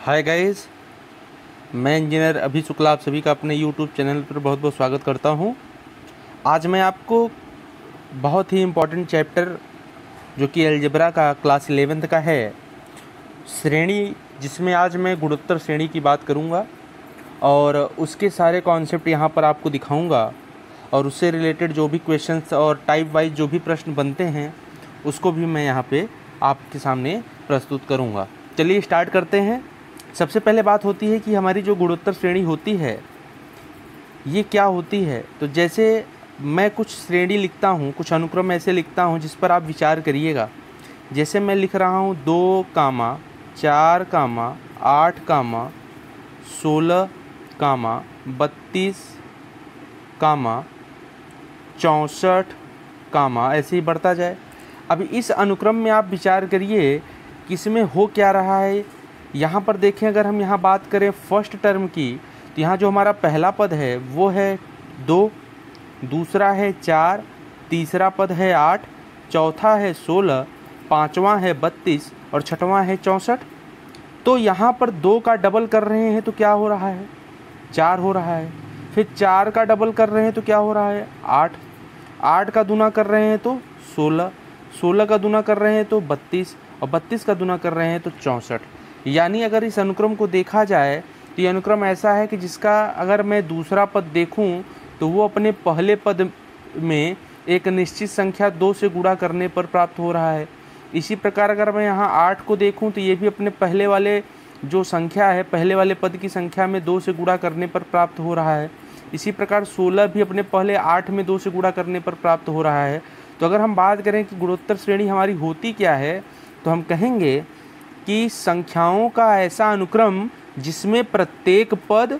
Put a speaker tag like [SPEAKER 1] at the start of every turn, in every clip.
[SPEAKER 1] Hi guys, मैं engineer अभी शुक्ला आप सभी का अपने यूट्यूब चैनल पर बहुत बहुत स्वागत करता हूं। आज मैं आपको बहुत ही इम्पोर्टेंट चैप्टर जो कि अलजेब्रा का क्लास 11th का है, श्रेणी, जिसमें आज मैं गुणोत्तर श्रेणी की बात करूंगा और उसके सारे कॉन्सेप्ट यहां पर आपको दिखाऊंगा और उससे रिलेटेड जो भी क्वेश्चंस और टाइप वाइज जो भी प्रश्न बनते हैं उसको भी मैं यहाँ पे आपके सामने प्रस्तुत करूँगा। चलिए स्टार्ट करते हैं। सबसे पहले बात होती है कि हमारी जो गुणोत्तर श्रेणी होती है ये क्या होती है। तो जैसे मैं कुछ श्रेणी लिखता हूँ, कुछ अनुक्रम ऐसे लिखता हूँ जिस पर आप विचार करिएगा। जैसे मैं लिख रहा हूँ 2, 4, 8, 16, 32, 64, ऐसे ही बढ़ता जाए। अब इस अनुक्रम में आप विचार करिए कि इसमें हो क्या रहा है। यहाँ पर देखें, अगर हम यहाँ बात करें फर्स्ट टर्म की, तो यहाँ जो हमारा पहला पद है वो है 2, दूसरा है 4, तीसरा पद है 8, चौथा है 16, पाँचवा है 32 और छठवां है 64। तो यहाँ पर 2 का डबल कर रहे हैं तो क्या हो रहा है, 4 हो रहा है। फिर 4 का डबल कर रहे हैं तो क्या हो रहा है, 8, 8 का दूना कर रहे हैं तो 16, 16 का दूना कर रहे हैं तो 32 और 32 का दूना कर रहे हैं तो 64। यानी अगर इस अनुक्रम को देखा जाए तो ये अनुक्रम ऐसा है कि जिसका अगर मैं दूसरा पद देखूं तो वो अपने पहले पद में एक निश्चित संख्या 2 से गुणा करने पर प्राप्त हो रहा है। इसी प्रकार अगर मैं यहाँ 8 को देखूं तो ये भी अपने पहले वाले जो संख्या है, पहले वाले पद की संख्या में 2 से गुणा करने पर प्राप्त हो रहा है। इसी प्रकार 16 भी अपने पहले 8 में 2 से गुणा करने पर प्राप्त हो रहा है। तो अगर हम बात करें कि गुणोत्तर श्रेणी हमारी होती क्या है, तो हम कहेंगे कि संख्याओं का ऐसा अनुक्रम जिसमें प्रत्येक पद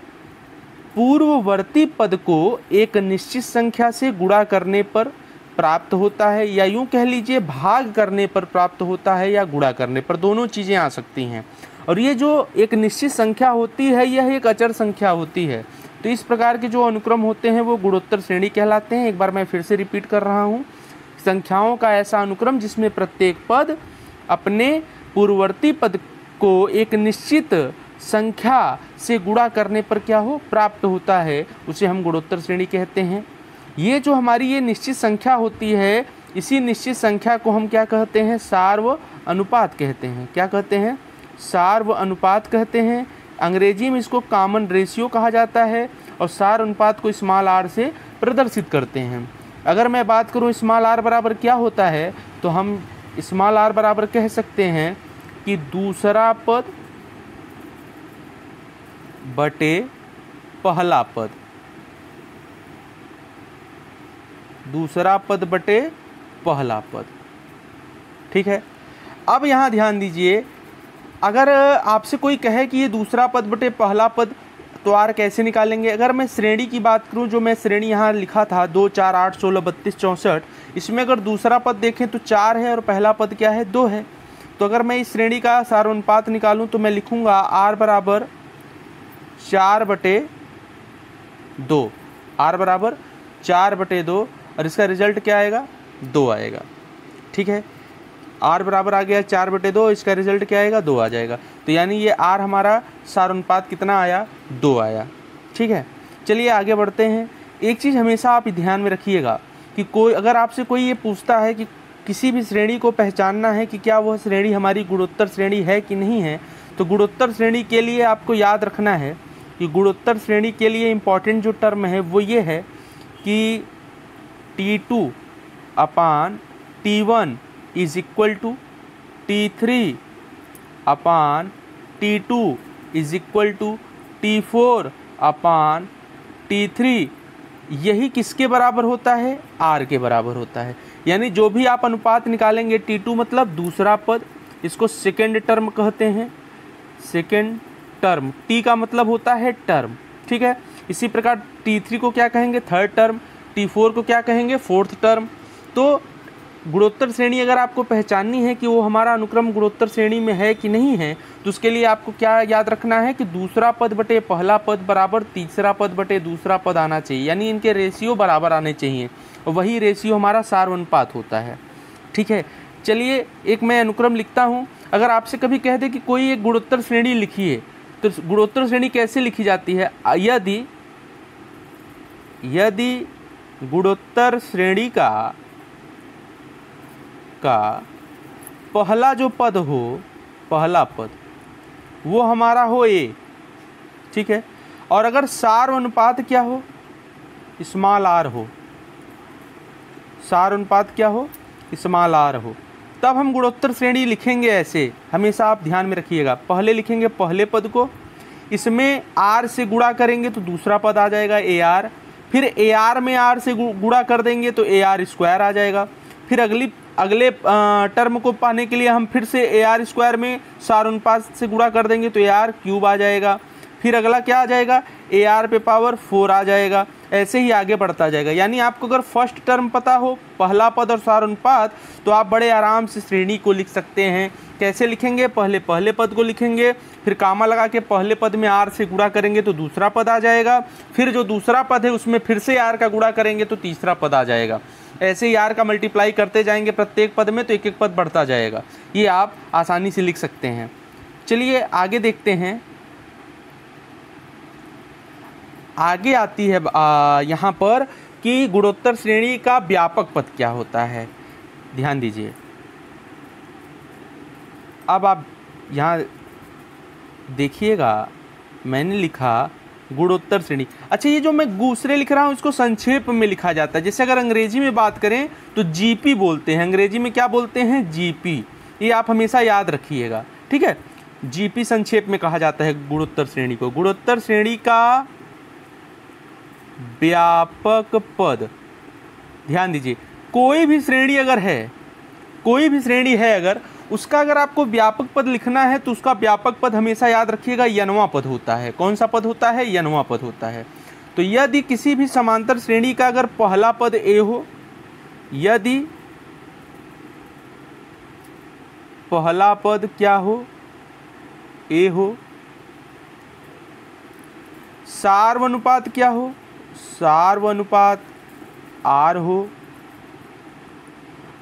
[SPEAKER 1] पूर्ववर्ती पद को एक निश्चित संख्या से गुणा करने पर प्राप्त होता है, या यूं कह लीजिए भाग करने पर प्राप्त होता है, या गुणा करने पर, दोनों चीज़ें आ सकती हैं। और ये जो एक निश्चित संख्या होती है यह एक अचर संख्या होती है। तो इस प्रकार के जो अनुक्रम होते हैं वो गुणोत्तर श्रेणी कहलाते हैं। एक बार मैं फिर से रिपीट कर रहा हूँ, संख्याओं का ऐसा अनुक्रम जिसमें प्रत्येक पद अपने पूर्ववर्ती पद को एक निश्चित संख्या से गुणा करने पर क्या हो, प्राप्त होता है, उसे हम गुणोत्तर श्रेणी कहते हैं। ये जो हमारी ये निश्चित संख्या होती है, इसी निश्चित संख्या को हम क्या कहते हैं, सार्व अनुपात कहते हैं। क्या कहते हैं, सार्व अनुपात कहते हैं। अंग्रेजी में इसको कॉमन रेशियो कहा जाता है और सार अनुपात को स्मॉल r से प्रदर्शित करते हैं। अगर मैं बात करूं स्मॉल r बराबर क्या होता है, तो हम स्मॉल r बराबर कह सकते हैं कि दूसरा पद बटे पहला पद, दूसरा पद बटे पहला पद। ठीक है। अब यहाँ ध्यान दीजिए, अगर आपसे कोई कहे कि ये दूसरा पद बटे पहला पद, तो आर कैसे निकालेंगे। अगर मैं श्रेणी की बात करूं, जो मैं श्रेणी यहाँ लिखा था 2, 4, 8, 16, 32, 64, इसमें अगर दूसरा पद देखें तो 4 है और पहला पद क्या है, 2 है। तो अगर मैं इस श्रेणी का सारानुपात निकालूं तो मैं लिखूंगा आर बराबर 4/2, आर बराबर 4/2 और इसका रिजल्ट क्या आएगा, 2 आएगा। ठीक है, आर बराबर आ गया 4/2, इसका रिजल्ट क्या आएगा, 2 आ जाएगा। तो यानी ये आर हमारा सारानुपात कितना आया, 2 आया। ठीक है, चलिए आगे बढ़ते हैं। एक चीज़ हमेशा आप ध्यान में रखिएगा कि कोई अगर आपसे कोई ये पूछता है कि किसी भी श्रेणी को पहचानना है कि क्या वह श्रेणी हमारी गुणोत्तर श्रेणी है कि नहीं है, तो गुणोत्तर श्रेणी के लिए आपको याद रखना है कि गुणोत्तर श्रेणी के लिए इम्पॉर्टेंट जो टर्म है वो ये है कि T2/T1 is equal to T3/T2 is equal to T4/T3। यही किसके बराबर होता है, R के बराबर होता है। यानी जो भी आप अनुपात निकालेंगे, T2 मतलब दूसरा पद, इसको सेकेंड टर्म कहते हैं, सेकेंड टर्म। T का मतलब होता है टर्म। ठीक है, इसी प्रकार T3 को क्या कहेंगे, थर्ड टर्म, T4 को क्या कहेंगे, फोर्थ टर्म। तो गुणोत्तर श्रेणी अगर आपको पहचाननी है कि वो हमारा अनुक्रम गुणोत्तर श्रेणी में है कि नहीं है, तो उसके लिए आपको क्या याद रखना है कि दूसरा पद बटे पहला पद बराबर तीसरा पद बटे दूसरा पद आना चाहिए। यानी इनके रेशियो बराबर आने चाहिए, और वही रेशियो हमारा सार्वनुपात होता है। ठीक है, चलिए एक मैं अनुक्रम लिखता हूँ। अगर आपसे कभी कह दे कि कोई एक गुणोत्तर श्रेणी लिखिए, तो गुणोत्तर श्रेणी कैसे लिखी जाती है? यदि गुणोत्तर श्रेणी का पहला जो पद हो, पहला पद वो हमारा हो ए, ठीक है, और अगर सार्वनुपात क्या हो, स्मॉल आर हो, सार्वनुपात क्या हो, स्मॉल आर हो, तब हम गुणोत्तर श्रेणी लिखेंगे ऐसे, हमेशा आप ध्यान में रखिएगा। पहले लिखेंगे पहले पद को, इसमें आर से गुणा करेंगे तो दूसरा पद आ जाएगा ए आर, फिर ए आर में आर से गुणा कर देंगे तो ए आर स्क्वायर आ जाएगा। फिर अगले टर्म को पाने के लिए हम फिर से ए आर स्क्वायर में सार्वनुपात से गुणा कर देंगे तो ए आर क्यूब आ जाएगा। फिर अगला क्या आ जाएगा, ए आर पे पावर 4 आ जाएगा। ऐसे ही आगे बढ़ता जाएगा। यानी आपको अगर फर्स्ट टर्म पता हो, पहला पद और सार्वनुपात, तो आप बड़े आराम से श्रेणी को लिख सकते हैं। कैसे लिखेंगे? पहले पद को लिखेंगे, फिर कामा लगा के पहले पद में आर से गुणा करेंगे तो दूसरा पद आ जाएगा, फिर जो दूसरा पद है उसमें फिर से आर का गुणा करेंगे तो तीसरा पद आ जाएगा। ऐसे ही आर का मल्टीप्लाई करते जाएंगे प्रत्येक पद में तो एक एक पद बढ़ता जाएगा। ये आप आसानी से लिख सकते हैं। चलिए आगे देखते हैं। आगे आती है यहाँ पर कि गुणोत्तर श्रेणी का व्यापक पद क्या होता है। ध्यान दीजिए, अब आप यहाँ देखिएगा, मैंने लिखा गुणोत्तर श्रेणी। अच्छा, ये जो मैं दूसरे लिख रहा हूँ इसको संक्षेप में लिखा जाता है। जैसे अगर अंग्रेजी में बात करें तो जीपी बोलते हैं, अंग्रेजी में क्या बोलते हैं? जीपी। ये आप हमेशा याद रखिएगा, ठीक है। जीपी संक्षेप में कहा जाता है गुणोत्तर श्रेणी को। गुणोत्तर श्रेणी का व्यापक पद, ध्यान दीजिए, कोई भी श्रेणी अगर है, कोई भी श्रेणी है अगर उसका अगर आपको व्यापक पद लिखना है तो उसका व्यापक पद हमेशा याद रखिएगा यनवा पद होता है। कौन सा पद होता है? यनवा पद होता है। तो यदि किसी भी समांतर श्रेणी का अगर पहला पद ए हो, यदि पहला पद क्या हो? ए हो, सार्वनुपात क्या हो? सार्वनुपात आर हो,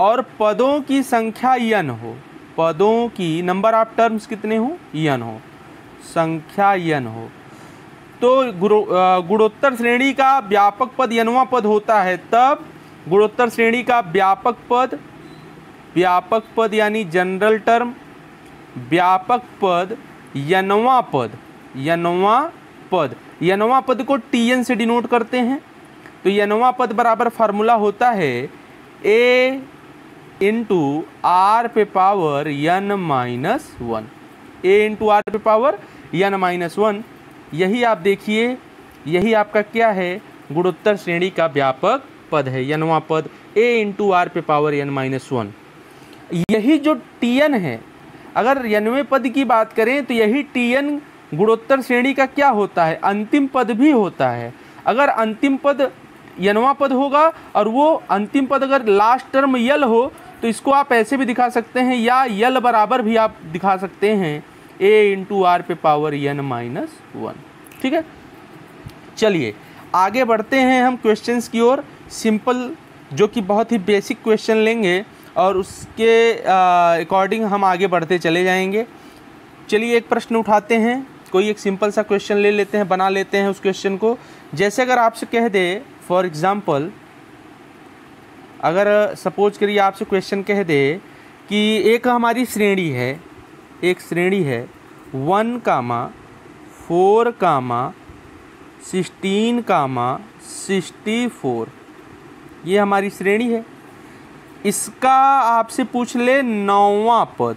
[SPEAKER 1] और पदों की संख्या यन हो, पदों की नंबर ऑफ टर्म्स कितने हो? यन हो, संख्या यन हो, तो गुणोत्तर श्रेणी का व्यापक पद यनवा पद होता है। तब गुणोत्तर श्रेणी का व्यापक पद यानी जनरल टर्म, व्यापक पद यनवा पद, यनवा पद को टीएन से डिनोट करते हैं। तो यनवा पद बराबर फार्मूला होता है ए इंटू आर पे power n minus 1, A into R पे पावर n माइनस 1। यही आप देखिए, यही आपका क्या है? गुणोत्तर श्रेणी का व्यापक पद है, यनवा पद, ए इंटू आर पे पावर n माइनस 1। यही जो टीएन है, अगर यनवे पद की बात करें तो यही टीएन गुणोत्तर श्रेणी का क्या होता है? अंतिम पद भी होता है। अगर अंतिम पद यनवा पद होगा और वो अंतिम पद अगर लास्ट टर्म यल हो तो इसको आप ऐसे भी दिखा सकते हैं, या यल बराबर भी आप दिखा सकते हैं, ए इंटू आर पे पावर n माइनस 1, ठीक है। चलिए आगे बढ़ते हैं हम क्वेश्चंस की ओर। सिंपल, जो कि बहुत ही बेसिक क्वेश्चन लेंगे और उसके अकॉर्डिंग हम आगे बढ़ते चले जाएंगे। चलिए एक प्रश्न उठाते हैं, कोई एक सिंपल सा क्वेश्चन ले लेते हैं, बना लेते हैं उस क्वेश्चन को। जैसे अगर आपसे कह दे, फॉर एग्ज़ाम्पल, अगर सपोज करिए आपसे क्वेश्चन कह दे कि एक हमारी श्रेणी है, एक श्रेणी है 1, 4, 16, 64, ये हमारी श्रेणी है। इसका आपसे पूछ ले 9वां पद,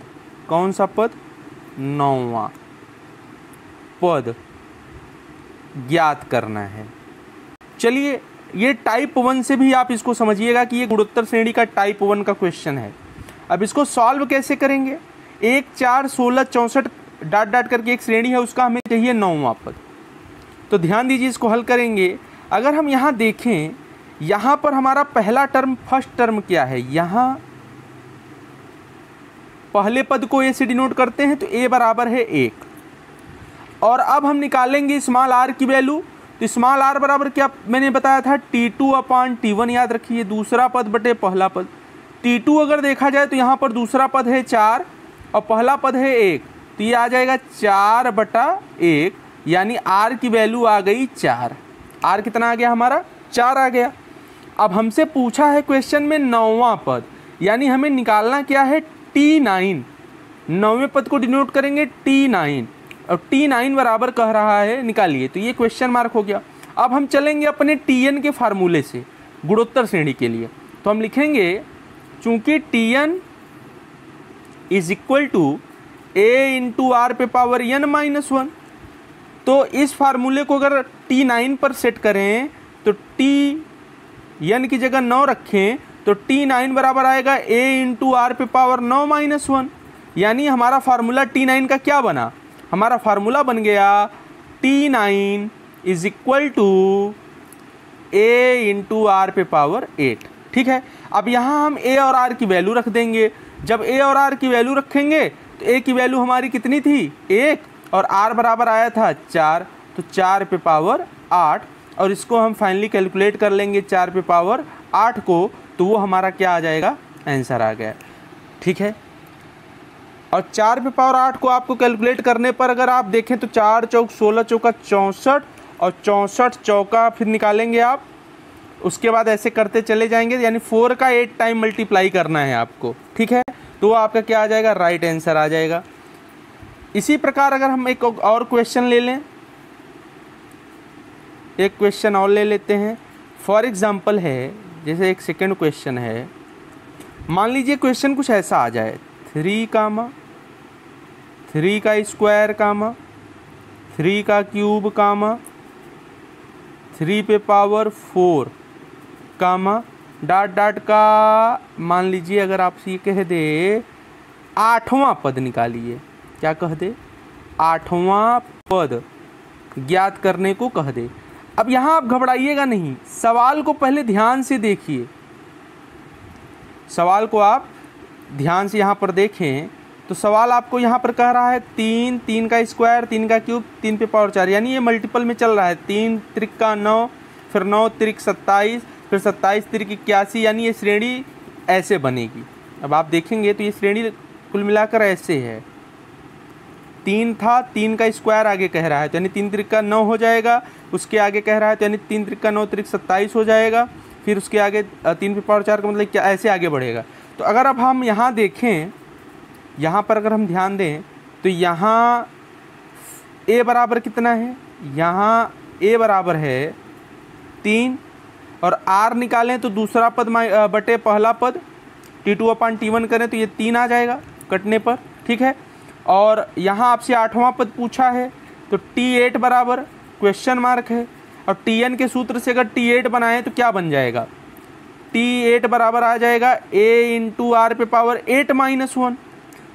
[SPEAKER 1] कौन सा पद? 9वां पद ज्ञात करना है। चलिए ये टाइप 1 से भी आप इसको समझिएगा कि ये गुणोत्तर श्रेणी का टाइप 1 का क्वेश्चन है। अब इसको सॉल्व कैसे करेंगे? 1, 4, 16, 64 डॉट डॉट करके एक श्रेणी है, उसका हमें चाहिए 9वां पद। तो ध्यान दीजिए, इसको हल करेंगे। अगर हम यहाँ देखें, यहाँ पर हमारा पहला टर्म, फर्स्ट टर्म क्या है? यहाँ पहले पद को ए से डिनोट करते हैं तो ए बराबर है 1। और अब हम निकालेंगे स्मॉल आर की वैल्यू। तो स्मॉल आर बराबर क्या मैंने बताया था? T2/T1, याद रखिए, दूसरा पद बटे पहला पद। T2 अगर देखा जाए तो यहाँ पर दूसरा पद है 4 और पहला पद है 1, तो ये आ जाएगा 4/1, यानी r की वैल्यू आ गई 4। r कितना आ गया हमारा? 4 आ गया। अब हमसे पूछा है क्वेश्चन में 9वां पद, यानी हमें निकालना क्या है? T9। 9वें पद को डिनोट करेंगे T9, और T9 बराबर कह रहा है निकालिए, तो ये क्वेश्चन मार्क हो गया। अब हम चलेंगे अपने Tn के फार्मूले से गुणोत्तर श्रेणी के लिए, तो हम लिखेंगे चूंकि Tn is equal to a into R पे पावर n-1, तो इस फार्मूले को अगर T9 पर सेट करें तो Tn की जगह 9 रखें तो T9 बराबर आएगा a इंटू आर पे पावर 9-1, यानी हमारा फार्मूला T9 का क्या बना? हमारा फार्मूला बन गया T9 is equal to a into R पे पावर 8। ठीक है, अब यहाँ हम a और r की वैल्यू रख देंगे। जब a और r की वैल्यू रखेंगे तो a की वैल्यू हमारी कितनी थी? 1, और r बराबर आया था 4, तो 4 पे पावर 8, और इसको हम फाइनली कैलकुलेट कर लेंगे 4 पे पावर 8 को, तो वो हमारा क्या आ जाएगा? आंसर आ गया। ठीक है, और 4 पे पावर 8 को आपको कैलकुलेट करने पर अगर आप देखें तो 4 चौक 16 चौका 64, और 64 चौका फिर निकालेंगे आप, उसके बाद ऐसे करते चले जाएंगे, यानी 4 का 8 टाइम मल्टीप्लाई करना है आपको। ठीक है, तो वो आपका क्या आ जाएगा? राइट आंसर आ जाएगा। इसी प्रकार अगर हम एक और क्वेश्चन ले लें, एक क्वेश्चन और ले लेते हैं। फॉर एग्जांपल है, जैसे एक सेकंड क्वेश्चन है, मान लीजिए क्वेश्चन कुछ ऐसा आ जाए 3 का स्क्वायर 3 का क्यूब 3 पे पावर 4 डॉट का, मान लीजिए अगर आपसे ये कह दे 8वां पद निकालिए, क्या कह दे? 8वां पद ज्ञात करने को कह दे। अब यहाँ आप घबराइएगा नहीं, सवाल को पहले ध्यान से देखिए। सवाल को आप ध्यान से यहाँ पर देखें तो सवाल आपको यहाँ पर कह रहा है 3 का स्क्वायर 3 का क्यूब 3 पे पावर 4, यानी ये मल्टीपल में चल रहा है। 3 त्रिक का 9, फिर 9 त्रिक 27, फिर 27 त्रिक 81, यानी ये श्रेणी ऐसे बनेगी। अब आप देखेंगे तो ये श्रेणी कुल मिलाकर ऐसे है। 3 था, 3 का स्क्वायर आगे कह रहा है तो यानी 3 त्रिक का 9 हो जाएगा, उसके आगे कह रहा है तो यानी 3 त्रिक का 9 त्रिक 27 हो जाएगा, फिर उसके आगे 3 पे पावर 4 का मतलब क्या ऐसे आगे बढ़ेगा। तो अगर अब हम यहाँ देखें, यहाँ पर अगर हम ध्यान दें तो यहाँ a बराबर कितना है? यहाँ a बराबर है 3, और r निकालें तो दूसरा पद बटे पहला पद T2/T1 करें तो ये 3 आ जाएगा कटने पर। ठीक है, और यहाँ आपसे 8वां पद पूछा है तो T8 बराबर क्वेश्चन मार्क है, और Tn के सूत्र से अगर T8 बनाएं तो क्या बन जाएगा? T8 बराबर आ जाएगा a इंटू आर पे पावर 8-1,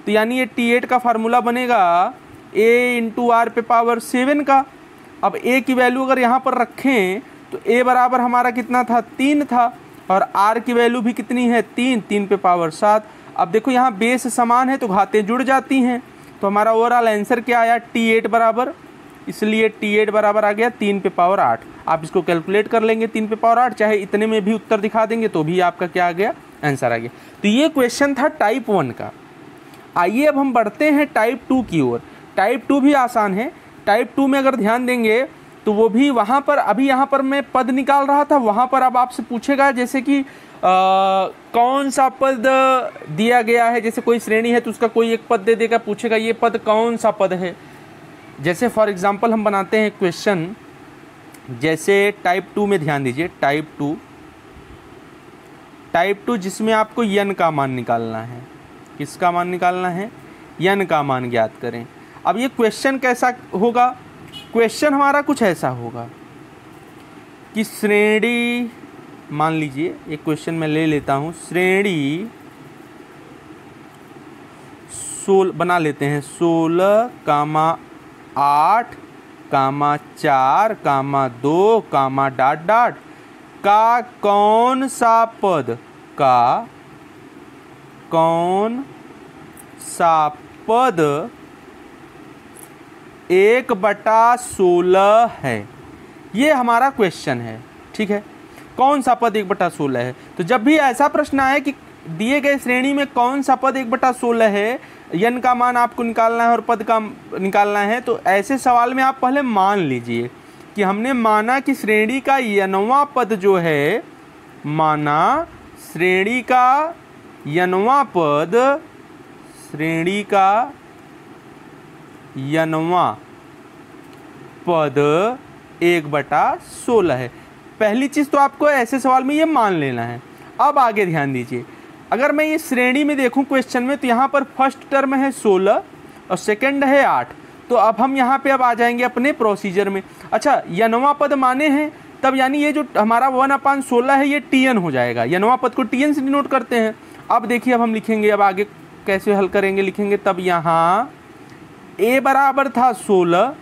[SPEAKER 1] तो यानी ये T8 का फार्मूला बनेगा a इंटू आर पे पावर 7 का। अब a की वैल्यू अगर यहाँ पर रखें तो a बराबर हमारा कितना था? 3 था, और r की वैल्यू भी कितनी है? 3 पे पावर 7। अब देखो यहाँ बेस समान है तो घातें जुड़ जाती हैं, तो हमारा ओवरऑल आंसर क्या आया? T8 बराबर, इसलिए T8 बराबर आ गया 3 पे पावर 8। आप इसको कैलकुलेट कर लेंगे 3 पे पावर 8, चाहे इतने में भी उत्तर दिखा देंगे तो भी आपका क्या आ गया? आंसर आ गया। तो ये क्वेश्चन था टाइप 1 का। आइए अब हम बढ़ते हैं टाइप 2 की ओर। टाइप 2 भी आसान है। टाइप 2 में अगर ध्यान देंगे तो वो भी वहाँ पर, अभी यहाँ पर मैं पद निकाल रहा था, वहाँ पर अब आपसे पूछेगा जैसे कि कौन सा पद दिया गया है, जैसे कोई श्रेणी है तो उसका कोई एक पद दे देगा, पूछेगा ये पद कौन सा पद है। जैसे फॉर एग्जांपल हम बनाते हैं क्वेश्चन, जैसे टाइप 2 में ध्यान दीजिए, टाइप 2 जिसमें आपको n का मान निकालना है। किसका मान निकालना है? n का मान ज्ञात करें। अब ये क्वेश्चन कैसा होगा? क्वेश्चन हमारा कुछ ऐसा होगा कि श्रेणी, मान लीजिए एक क्वेश्चन मैं ले लेता हूँ, श्रेणी 16 बना लेते हैं, 16, 8, 4, 2, डॉट का कौन सा पद 1/16 है। ये हमारा क्वेश्चन है। ठीक है, कौन सा पद 1/16 है? तो जब भी ऐसा प्रश्न आए कि दिए गए श्रेणी में कौन सा पद 1/16 है, n का मान आपको निकालना है और पद का निकालना है, तो ऐसे सवाल में आप पहले मान लीजिए कि हमने माना कि श्रेणी का n वां पद जो है, माना श्रेणी का n वां पद, श्रेणी का n वां पद 1/16 है। पहली चीज़ तो आपको ऐसे सवाल में ये मान लेना है। अब आगे ध्यान दीजिए, अगर मैं ये श्रेणी में देखूं क्वेश्चन में, तो यहाँ पर फर्स्ट टर्म है 16 और सेकंड है 8। तो अब हम यहाँ पे अब आ जाएंगे अपने प्रोसीजर में। अच्छा, n वां पद माने हैं, तब यानी ये जो हमारा 1/16 है ये tn हो जाएगा। n वां पद को tn से डिनोट करते हैं। अब देखिए, अब हम लिखेंगे, अब आगे कैसे हल करेंगे, लिखेंगे तब यहाँ a बराबर था 16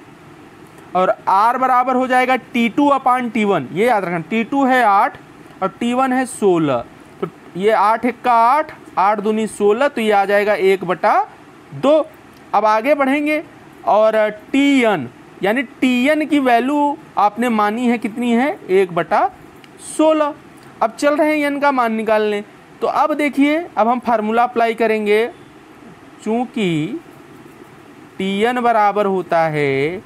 [SPEAKER 1] और r बराबर हो जाएगा T2/T1। ये याद रखना, T2 है 8 और T1 है 16। तो ये 8 1 8, 8 दूनी 16, तो ये आ जाएगा 1/2। अब आगे बढ़ेंगे और Tn यानी Tn की वैल्यू आपने मानी है कितनी है, 1/16। अब चल रहे हैं n का मान निकालने। तो अब देखिए, अब हम फार्मूला अप्लाई करेंगे। चूँकि Tn बराबर होता है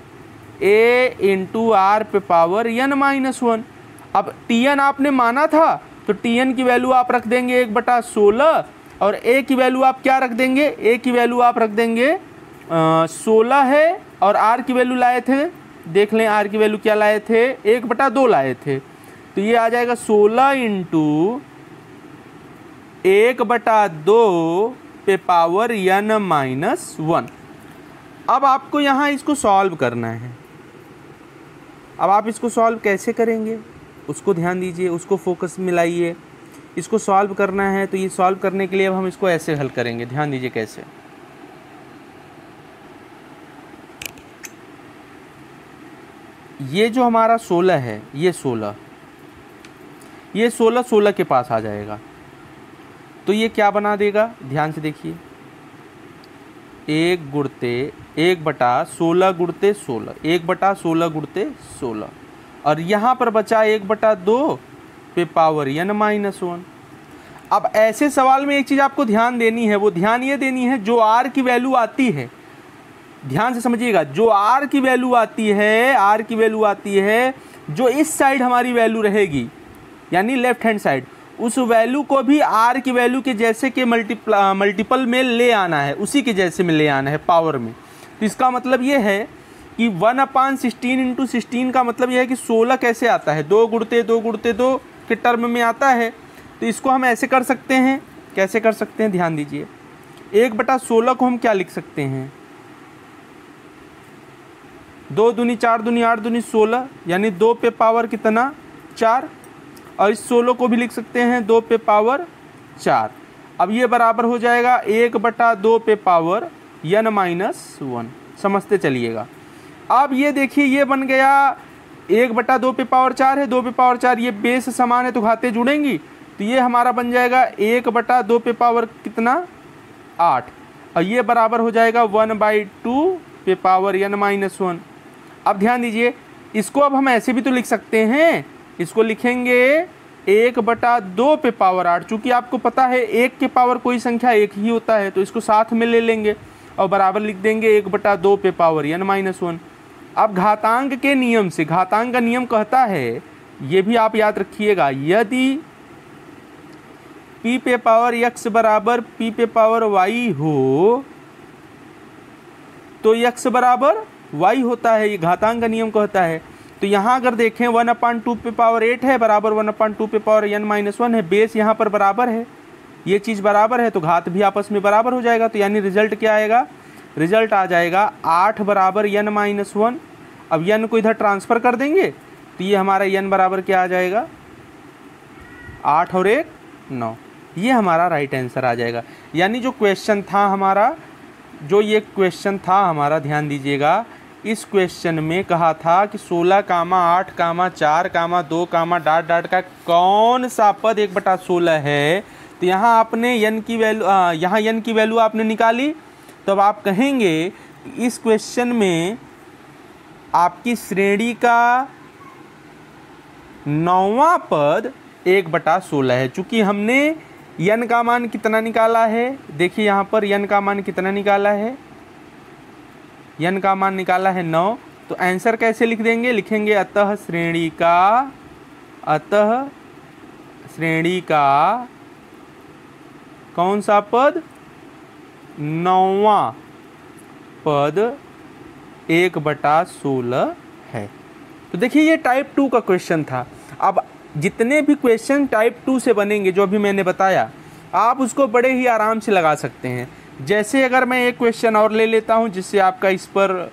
[SPEAKER 1] a × r पे पावर n-1। अब Tn आपने माना था, तो Tn की वैल्यू आप रख देंगे 1/16 और a की वैल्यू आप क्या रख देंगे, a की वैल्यू आप रख देंगे 16 है और r की वैल्यू लाए थे, देख लें r की वैल्यू क्या लाए थे, 1/2 लाए थे। तो ये आ जाएगा 16 × 1/2 पे पावर n-1। अब आपको यहाँ इसको सॉल्व करना है। अब आप इसको सॉल्व कैसे करेंगे उसको ध्यान दीजिए, उसको फोकस मिलाइए। इसको सॉल्व करना है, तो ये सॉल्व करने के लिए अब हम इसको ऐसे हल करेंगे। ध्यान दीजिए कैसे। ये जो हमारा 16 है, ये 16 16 के पास आ जाएगा। तो ये क्या बना देगा, ध्यान से देखिए, 1/16 गुणते 16, 1/16 गुणते 16 और यहाँ पर बचा 1/2 पे पावर n-1। अब ऐसे सवाल में एक चीज़ आपको ध्यान देनी है, वो ध्यान ये देनी है, जो r की वैल्यू आती है, ध्यान से समझिएगा, जो r की वैल्यू आती है, r की वैल्यू आती है, जो इस साइड हमारी वैल्यू रहेगी यानी लेफ्ट हैंड साइड, उस वैल्यू को भी r की वैल्यू के जैसे के मल्टीपल में ले आना है, उसी के जैसे में ले आना है पावर में। तो इसका मतलब ये है कि 1/16 × 16 का मतलब यह है कि 16 कैसे आता है, 2 × 2 × 2 के टर्म में आता है। तो इसको हम ऐसे कर सकते हैं, कैसे कर सकते हैं, ध्यान दीजिए। 1/16 को हम क्या लिख सकते हैं, 2 दूनी 4 दूनी 8 दूनी 16 यानी 2 पे पावर कितना, 4। और इस 16 को भी लिख सकते हैं 2 पे पावर 4। अब ये बराबर हो जाएगा 1/2 पे पावर n-1। समझते चलिएगा। अब ये देखिए, ये बन गया 1/2 पे पावर 4 है, 2 पे पावर 4, ये बेस समान है तो घातें जुड़ेंगी। तो ये हमारा बन जाएगा 1/2 पे पावर कितना, 8 और ये बराबर हो जाएगा 1/2 पे पावर n-1। अब ध्यान दीजिए, इसको अब हम ऐसे भी तो लिख सकते हैं, इसको लिखेंगे 1/2 पे पावर 8। चूँकि आपको पता है 1 के पावर कोई संख्या 1 ही होता है, तो इसको साथ में ले लेंगे और बराबर लिख देंगे 1/2 पे पावर n-1। अब घातांक के नियम से, घातांक का नियम कहता है, ये भी आप याद रखिएगा, यदि p पे पावर x बराबर p पे पावर y हो तो x बराबर y होता है, ये घातांक का नियम कहता है। तो यहाँ अगर देखें 1/2 पे पावर 8 है बराबर 1/2 पे पावर n-1 है, बेस यहाँ पर बराबर है, ये चीज़ बराबर है तो घात भी आपस में बराबर हो जाएगा। तो यानी रिजल्ट क्या आएगा, रिजल्ट आ जाएगा 8 बराबर n-1। अब n को इधर ट्रांसफ़र कर देंगे तो ये हमारा n बराबर क्या आ जाएगा, 8 और 1 9। ये हमारा राइट आंसर आ जाएगा। यानी जो क्वेश्चन था हमारा, जो ये क्वेश्चन था हमारा, ध्यान दीजिएगा, इस क्वेश्चन में कहा था कि 16, 8, 4, 2, डॉट डॉट का कौन सा पद 1/16 है। तो यहाँ आपने n की वैल्यू, यहाँ n की वैल्यू आपने निकाली। तो अब आप कहेंगे इस क्वेश्चन में आपकी श्रेणी का 9वां पद 1/16 है। चूँकि हमने n का मान कितना निकाला है, देखिए यहाँ पर n का मान कितना निकाला है, n का मान निकाला है 9। तो आंसर कैसे लिख देंगे, लिखेंगे अतः श्रेणी का कौन सा पद, 9वां पद 1/16 है। तो देखिए ये टाइप 2 का क्वेश्चन था। अब जितने भी क्वेश्चन टाइप 2 से बनेंगे जो अभी मैंने बताया, आप उसको बड़े ही आराम से लगा सकते हैं। जैसे अगर मैं एक क्वेश्चन और ले लेता हूं जिससे आपका इस पर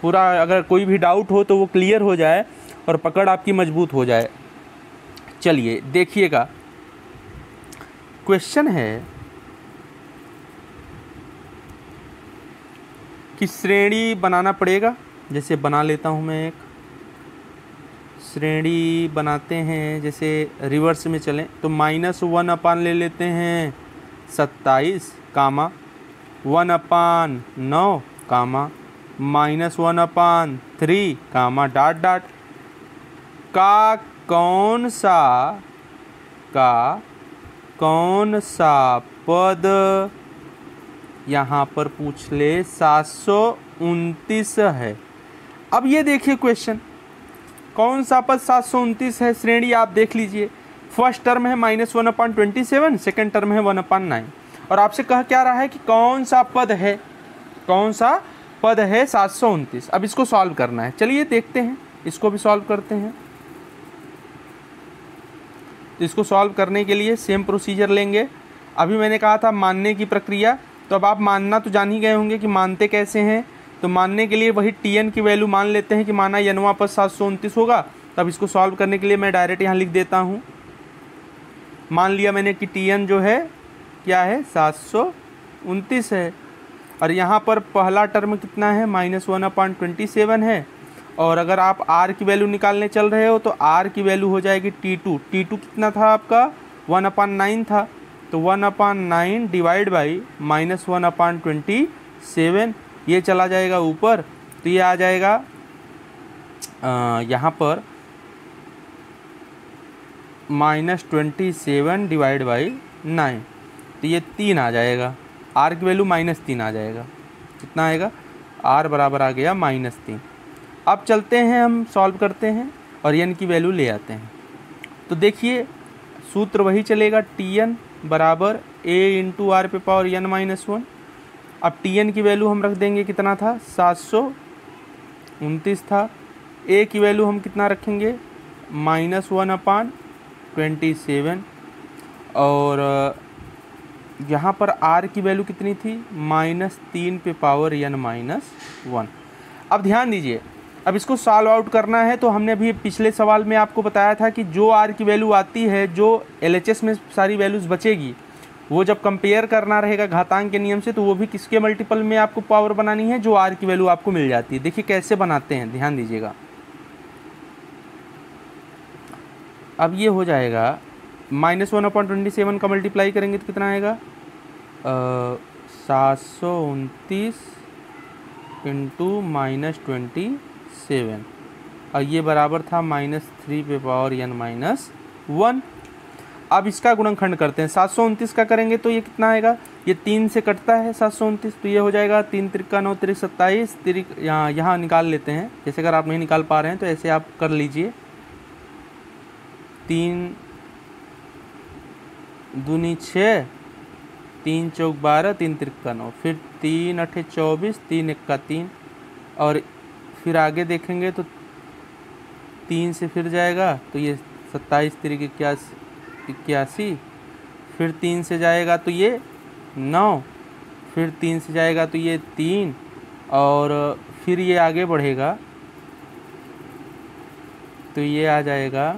[SPEAKER 1] पूरा अगर कोई भी डाउट हो तो वो क्लियर हो जाए और पकड़ आपकी मजबूत हो जाए। चलिए देखिएगा, क्वेश्चन है कि श्रेणी बनाना पड़ेगा। जैसे बना लेता हूं मैं, एक श्रेणी बनाते हैं, जैसे रिवर्स में चलें तो -1 ले लेते हैं 27 कामा 1/9 कामा -1/3 कामा डॉट डॉट का कौन सा पद यहाँ पर पूछ ले 729 है। अब ये देखिए क्वेश्चन, कौन सा पद 729 है, श्रेणी आप देख लीजिए। फर्स्ट टर्म है -1/27, सेकेंड टर्म है 1/9 और आपसे कह क्या रहा है कि कौन सा पद है 729। अब इसको सॉल्व करना है। चलिए देखते हैं, इसको भी सॉल्व करते हैं। तो इसको सॉल्व करने के लिए सेम प्रोसीजर लेंगे। अभी मैंने कहा था मानने की प्रक्रिया, तो अब आप मानना तो जान ही गए होंगे कि मानते कैसे हैं। तो मानने के लिए वही Tn की वैल्यू मान लेते हैं कि माना nवां पद 729 होगा। तब इसको सॉल्व करने के लिए मैं डायरेक्ट यहाँ लिख देता हूँ। मान लिया मैंने कि Tn जो है क्या है 729 है और यहाँ पर पहला टर्म कितना है -1/27 है। और अगर आप r की वैल्यू निकालने चल रहे हो तो r की वैल्यू हो जाएगी T2 कितना था आपका 1/9 था। तो 1/9 डिवाइड बाई -1/27, ये चला जाएगा ऊपर। तो ये आ जाएगा यहाँ पर -27 डिवाइड बाई 9, तो ये 3 आ जाएगा। r की वैल्यू -3 आ जाएगा। कितना आएगा, r बराबर आ गया -3। अब चलते हैं, हम सॉल्व करते हैं और n की वैल्यू ले आते हैं। तो देखिए सूत्र वही चलेगा, Tn बराबर a इंटू r पे पावर n-1। अब Tn की वैल्यू हम रख देंगे, कितना था 729 था। a की वैल्यू हम कितना रखेंगे -1/27 और यहाँ पर r की वैल्यू कितनी थी -3 पे पावर n-1। अब ध्यान दीजिए, अब इसको सॉल्व आउट करना है। तो हमने अभी पिछले सवाल में आपको बताया था कि जो r की वैल्यू आती है, जो LHS में सारी वैल्यूज़ बचेगी, वो जब कंपेयर करना रहेगा घातांक के नियम से, तो वो भी किसके मल्टीपल में आपको पावर बनानी है, जो r की वैल्यू आपको मिल जाती है। देखिए कैसे बनाते हैं, ध्यान दीजिएगा। अब ये हो जाएगा -1/27 का मल्टीप्लाई करेंगे तो कितना आएगा 729 इंटू -27 और ये बराबर था -3 पे पावर n-1। अब इसका गुणनखंड करते हैं। 729 का करेंगे तो ये कितना आएगा, ये 3 से कटता है 729, तो ये हो जाएगा 3 त्रिका 9 त्रिक 27 त्रिक, यहाँ निकाल लेते हैं। जैसे अगर आप नहीं निकाल पा रहे हैं तो ऐसे आप कर लीजिए। 3 दूनी 6, 3 चौक 12, 3 त्रिका 9, फिर 3 अठे 24, 3 एक्का 3 और फिर आगे देखेंगे तो 3 से फिर जाएगा तो ये 27 त्रिक 81, फिर 3 से जाएगा तो ये 9, फिर 3 से जाएगा तो ये 3 और फिर ये आगे बढ़ेगा तो ये आ जाएगा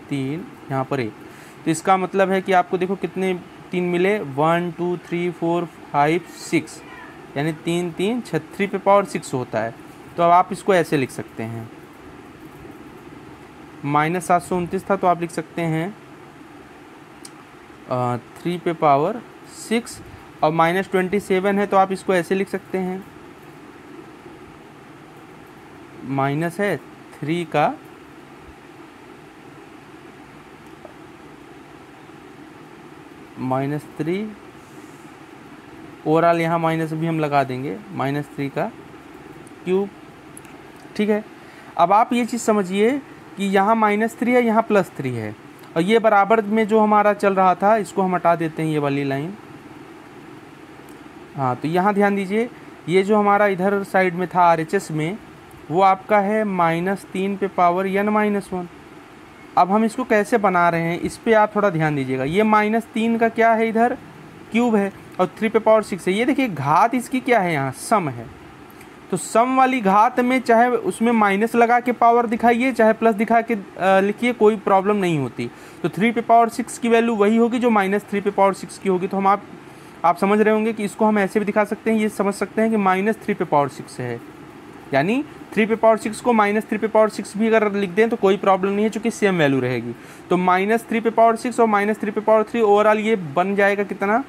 [SPEAKER 1] 3, यहाँ पर 1। तो इसका मतलब है कि आपको देखो कितने 3 मिले, 1 2 3 4 5 6, यानी 3 3 36 पे पावर 6 होता है। तो अब आप इसको ऐसे लिख सकते हैं, -729 था तो आप लिख सकते हैं 3 पे पावर 6 और -27 है तो आप इसको ऐसे लिख सकते हैं, माइनस है 3 का -3 ओवरऑल, यहाँ माइनस भी हम लगा देंगे, -3 का क्यूब। ठीक है, अब आप ये चीज़ समझिए कि यहाँ -3 है, यहाँ +3 है, और ये बराबर में जो हमारा चल रहा था इसको हम हटा देते हैं, ये वाली लाइन। हाँ, तो यहाँ ध्यान दीजिए, ये जो हमारा इधर साइड में था RHS में, वो आपका है -3 पे पावर n-1। अब हम इसको कैसे बना रहे हैं इस पे आप थोड़ा ध्यान दीजिएगा। ये -3 का क्या है, इधर क्यूब है, और 3 पे पावर 6 है। ये देखिए घात इसकी क्या है, यहाँ सम है, तो सम वाली घात में चाहे उसमें माइनस लगा के पावर दिखाइए, चाहे प्लस दिखा के लिखिए, कोई प्रॉब्लम नहीं होती। तो 3 पे पावर 6 की वैल्यू वही होगी जो -3 पे पावर 6 की होगी। तो हम आप समझ रहे होंगे कि इसको हम ऐसे भी दिखा सकते हैं, ये समझ सकते हैं कि -3 पे पावर 6 है, यानी 3 पे पावर 6 को -3 पे पावर 6 भी अगर लिख दें तो कोई प्रॉब्लम नहीं है, चूँकि सेम वैल्यू रहेगी। तो -3 पे पावर 6 और -3 पे पावर 3, ओवरऑल ये बन जाएगा कितना,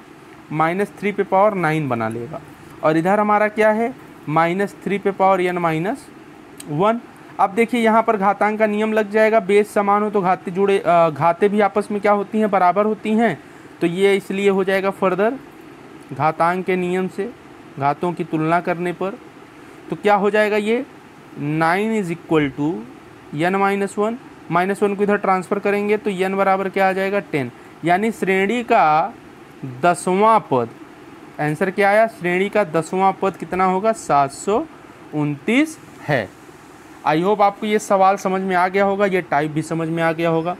[SPEAKER 1] -3 पे पावर 9 बना लेगा। और इधर हमारा क्या है, -3 पे पावर n-1। अब देखिए यहाँ पर घातांक का नियम लग जाएगा, बेस समान हो तो घाते भी आपस में क्या होती हैं, बराबर होती हैं। तो ये इसलिए हो जाएगा फर्दर घातांक के नियम से घातों की तुलना करने पर। तो क्या हो जाएगा, ये 9 = n-1, -1 को इधर ट्रांसफ़र करेंगे तो n बराबर क्या आ जाएगा, 10। यानी श्रेणी का 10वां पद, आंसर क्या आया, श्रेणी का 10वां पद कितना होगा, 729 है। आई होप आपको ये सवाल समझ में आ गया होगा, ये टाइप भी समझ में आ गया होगा।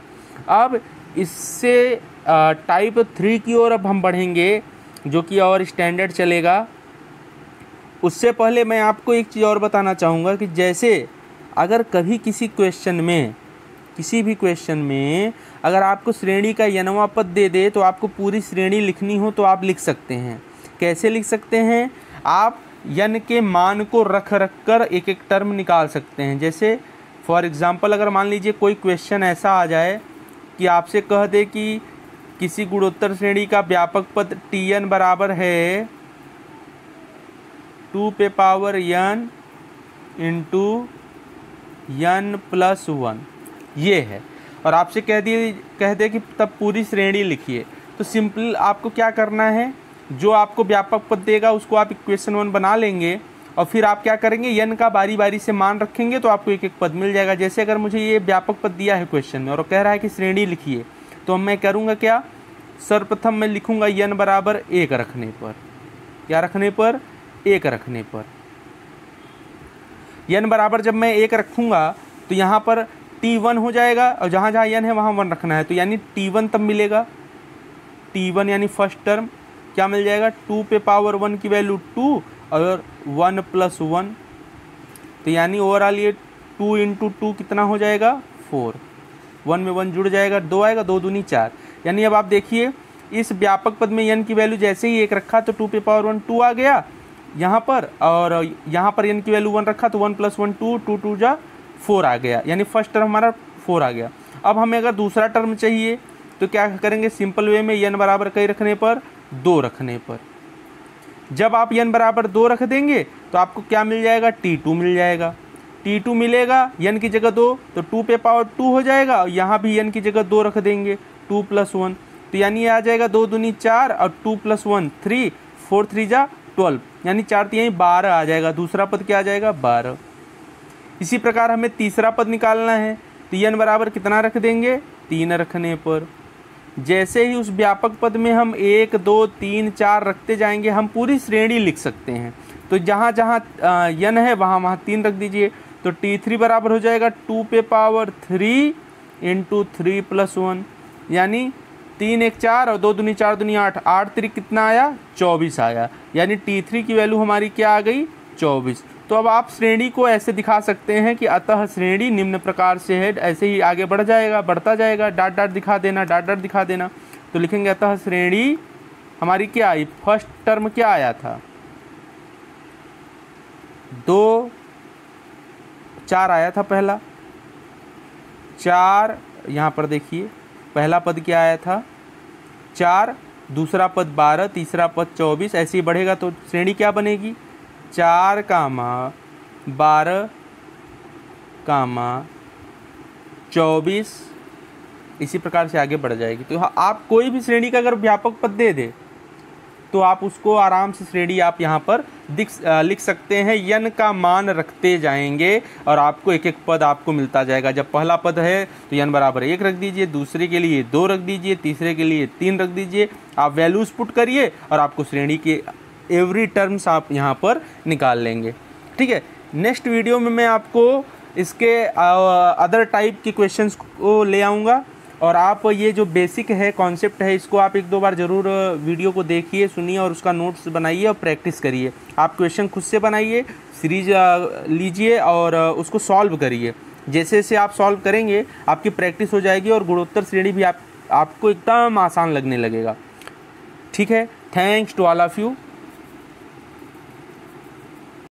[SPEAKER 1] अब इससे टाइप 3 की ओर अब हम बढ़ेंगे, जो कि और स्टैंडर्ड चलेगा। उससे पहले मैं आपको एक चीज़ और बताना चाहूँगा कि जैसे अगर कभी किसी भी क्वेश्चन में अगर आपको श्रेणी का n वां पद दे दे तो आपको पूरी श्रेणी लिखनी हो तो आप लिख सकते हैं। कैसे लिख सकते हैं, आप n के मान को रख कर एक एक टर्म निकाल सकते हैं। जैसे फॉर एग्ज़ाम्पल अगर मान लीजिए कोई क्वेश्चन ऐसा आ जाए कि आपसे कह दे कि किसी गुणोत्तर श्रेणी का व्यापक पद Tn बराबर है 2 पे पावर n × n+1, ये है, और आपसे कह दे कि तब पूरी श्रेणी लिखिए। तो सिंपल आपको क्या करना है, जो आपको व्यापक पद देगा उसको आप इक्वेशन 1 बना लेंगे, और फिर आप क्या करेंगे, n का बारी बारी से मान रखेंगे तो आपको एक एक पद मिल जाएगा। जैसे अगर मुझे ये व्यापक पद दिया है क्वेश्चन में और कह रहा है कि श्रेणी लिखिए, तो मैं करूँगा क्या, सर्वप्रथम मैं लिखूँगा n बराबर 1 रखने पर, क्या रखने पर, 1 रखने पर। n बराबर जब मैं 1 रखूँगा तो यहाँ पर T1 हो जाएगा, और जहाँ जहाँ n है वहाँ 1 रखना है, तो यानी T1 तब मिलेगा। T1 यानी फर्स्ट टर्म क्या मिल जाएगा, 2 पे पावर 1 की वैल्यू 2 और 1+1, तो यानी ओवरऑल ये 2 × 2 कितना हो जाएगा, 4। 1 में 1 जुड़ जाएगा, 2 आएगा, 2 दूनी 4। यानी अब आप देखिए इस व्यापक पद में n की वैल्यू जैसे ही 1 रखा तो 2 पे पावर 1 2 आ गया यहाँ पर, और यहाँ पर n की वैल्यू 1 रखा तो 1+1 2, 2 2 जा 4 आ गया, यानी फर्स्ट टर्म हमारा 4 आ गया। अब हमें अगर दूसरा टर्म चाहिए तो क्या करेंगे, सिंपल वे में n बराबर कई रखने पर, 2 रखने पर। जब आप n बराबर 2 रख देंगे तो आपको क्या मिल जाएगा, T2 मिल जाएगा। T2 मिलेगा, n की जगह 2 तो 2 पे पावर 2 हो जाएगा, और यहाँ भी n की जगह 2 रख देंगे, 2+1, तो यानी ये आ जाएगा 2 दूनी 4 और 2+1 3, 4 3 जा 12, यानी 4 3 12 आ जाएगा। दूसरा पद क्या आ जाएगा, 12। इसी प्रकार हमें तीसरा पद निकालना है, तो n बराबर कितना रख देंगे, 3 रखने पर। जैसे ही उस व्यापक पद में हम 1 2 3 4 रखते जाएंगे, हम पूरी श्रेणी लिख सकते हैं। तो जहाँ जहाँ n है वहाँ वहाँ 3 रख दीजिए, तो T3 बराबर हो जाएगा 2 पे पावर 3 × 3+1, यानी 3 1 4 और 2 दूनी 4 दूनी 8, 8 3 कितना आया, 24 आया। यानी T3 की वैल्यू हमारी क्या आ गई, 24। तो अब आप श्रेणी को ऐसे दिखा सकते हैं कि अतः श्रेणी निम्न प्रकार से है, ऐसे ही आगे बढ़ता जाएगा, डॉट डॉट दिखा देना, डॉट डॉट दिखा देना। तो लिखेंगे अतः श्रेणी हमारी क्या आई, फर्स्ट टर्म क्या आया था, 2 4 आया था पहला, 4 यहाँ पर देखिए पहला पद क्या आया था, 4, दूसरा पद 12, तीसरा पद 24, ऐसे ही बढ़ेगा तो श्रेणी क्या बनेगी, 4, 12, 24 इसी प्रकार से आगे बढ़ जाएगी। तो आप कोई भी श्रेणी का अगर व्यापक पद दे दे तो आप उसको आराम से श्रेणी आप यहाँ पर लिख सकते हैं। यन का मान रखते जाएंगे और आपको एक एक पद आपको मिलता जाएगा। जब पहला पद है तो यन बराबर 1 रख दीजिए, दूसरे के लिए 2 रख दीजिए, तीसरे के लिए 3 रख दीजिए। आप वैल्यूज़ पुट करिए और आपको श्रेणी के एवरी टर्म्स आप यहाँ पर निकाल लेंगे। ठीक है, नेक्स्ट वीडियो में मैं आपको इसके अदर टाइप के क्वेश्चंस को ले आऊँगा और आप ये जो बेसिक है कॉन्सेप्ट है इसको आप 1-2 बार ज़रूर वीडियो को देखिए, सुनिए और उसका नोट्स बनाइए और प्रैक्टिस करिए। आप क्वेश्चन खुद से बनाइए, सीरीज लीजिए और उसको सॉल्व करिए। जैसे जैसे आप सॉल्व करेंगे आपकी प्रैक्टिस हो जाएगी और गुणोत्तर श्रेणी भी आपको एकदम आसान लगने लगेगा। ठीक है, thanks to all of you.